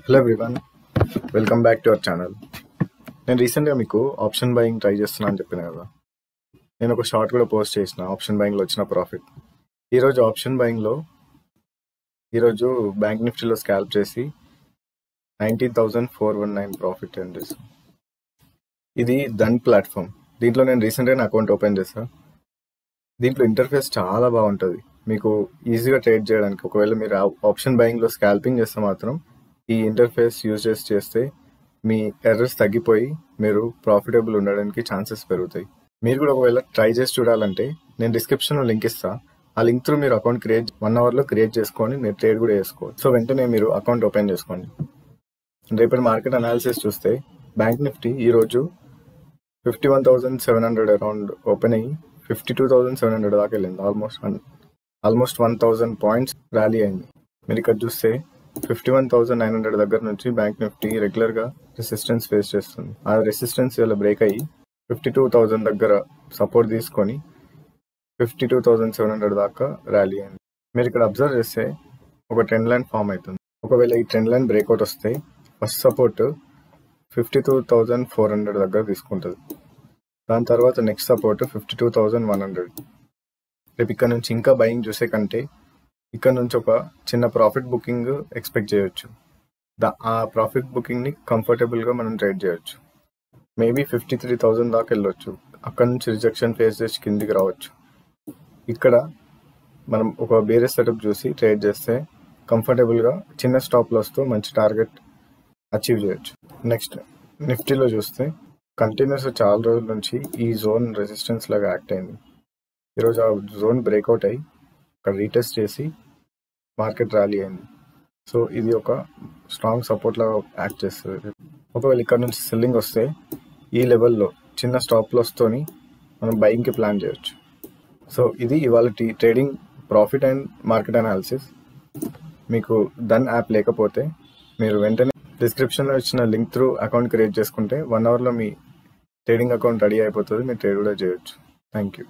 Hello everyone, welcome back to our channel. నేను రీసెంట్గా మీకు ఆప్షన్ బయింగ్ ట్రై చేస్తున్నా అని చెప్పిన కదా. నేను ఒక షార్ట్ కూడా పోస్ట్ చేసిన ఆప్షన్ బయింగ్లో వచ్చిన ప్రాఫిట్. ఈరోజు ఆప్షన్ బయింగ్లో ఈరోజు బ్యాంక్ నిఫ్టీలో స్కాల్ప్ చేసి 19,419 ప్రాఫిట్ అండి. ఇది డన్ ప్లాట్ఫామ్. దీంట్లో నేను రీసెంట్గా అకౌంట్ ఓపెన్ చేశాను. దీంట్లో ఇంటర్ఫేస్ చాలా బాగుంటుంది, మీకు ఈజీగా ట్రేడ్ చేయడానికి. ఒకవేళ మీరు ఆప్షన్ బయింగ్లో స్కాల్పింగ్ చేస్తే మాత్రం ఈ ఇంటర్ఫేస్ యూజ్ చేస్తే మీ ఎర్రర్స్ తగ్గిపోయి మీరు ప్రాఫిటబుల్ ఉండడానికి ఛాన్సెస్ పెరుగుతాయి. మీరు కూడా ఒకవేళ ట్రై చేసి చూడాలంటే నేను డిస్క్రిప్షన్లో లింక్ ఇస్తాను. ఆ లింక్ త్రూ మీరు అకౌంట్ 1 అవర్లో క్రియేట్ చేసుకొని మీరు ట్రేడ్ కూడా చేసుకోవచ్చు. సో వెంటనే మీరు అకౌంట్ ఓపెన్ చేసుకోండి. రేపటి మార్కెట్ అనాలిసిస్ చూస్తే బ్యాంక్ నిఫ్టీ ఈరోజు 51,700 అరౌండ్ ఓపెన్ అయ్యి 52,700 దాకా వెళ్ళింది. ఆల్మోస్ట్ 1,000 పాయింట్స్ ర్యాలీ అయింది. మీరు ఇక్కడ చూస్తే 51,900 దగ్గర నుంచి బ్యాంక్ నిఫ్టీ రెగ్యులర్గా రెసిస్టెన్స్ ఫేస్ చేస్తుంది. ఆ రెసిస్టెన్స్ ఇలా బ్రేక్ అయ్యి 52,000 దగ్గర సపోర్ట్ తీసుకొని 52,700 దాకా ర్యాలీ అయింది. మీరు ఇక్కడ అబ్జర్వ్ చేస్తే ఒక ట్రెండ్ లైన్ ఫామ్ అవుతుంది. ఒకవేళ ఈ ట్రెండ్ లైన్ బ్రేక్అవుట్ వస్తే ఫస్ట్ సపోర్ట్ 52,400 దగ్గర తీసుకుంటుంది. దాని తర్వాత నెక్స్ట్ సపోర్ట్ 52,100. రేపు ఇక్కడ నుంచి ఇంకా బయింగ్ చూసే కంటే ఇక్కడ నుంచి ఒక చిన్న ప్రాఫిట్ బుకింగ్ ఎక్స్పెక్ట్ చేయొచ్చు. ఆ ప్రాఫిట్ బుకింగ్ని కంఫర్టబుల్గా మనం ట్రేడ్ చేయొచ్చు. మేబీ 53,000 దాకా వెళ్ళొచ్చు. అక్కడ నుంచి రిజెక్షన్ ఫేస్ చేసి కిందికి రావచ్చు. ఇక్కడ మనం ఒక వేరే సెటప్ చూసి ట్రేడ్ చేస్తే కంఫర్టబుల్గా చిన్న స్టాప్ లాస్తో మంచి టార్గెట్ అచీవ్ చేయొచ్చు. నెక్స్ట్ నిఫ్టీలో చూస్తే కంటిన్యూస్ చాలా రోజుల నుంచి ఈ జోన్ రెసిస్టెన్స్ లాగా యాక్ట్ అయింది. ఈరోజు ఆ జోన్ బ్రేక్అవుట్ అయ్యి అక్కడ రీటెస్ట్ చేసి మార్కెట్ ర్యాలీ అయింది. సో ఇది ఒక స్ట్రాంగ్ సపోర్ట్ లాగా యాక్ట్ చేస్తుంది. ఒకవేళ ఇక్కడ నుంచి సెల్లింగ్ వస్తే ఈ లెవెల్లో చిన్న స్టాప్ లాస్తోని మనం బయింగ్కి ప్లాన్ చేయొచ్చు. సో ఇది ఇవాళ trading profit and market analysis. మీకు డన్ యాప్ లేకపోతే మీరు వెంటనే డిస్క్రిప్షన్లో ఇచ్చిన లింక్ త్రూ అకౌంట్ క్రియేట్ చేసుకుంటే 1 అవర్లో మీ ట్రేడింగ్ అకౌంట్ రెడీ అయిపోతుంది. మీరు ట్రేడ్ కూడా చేయొచ్చు. Thank you.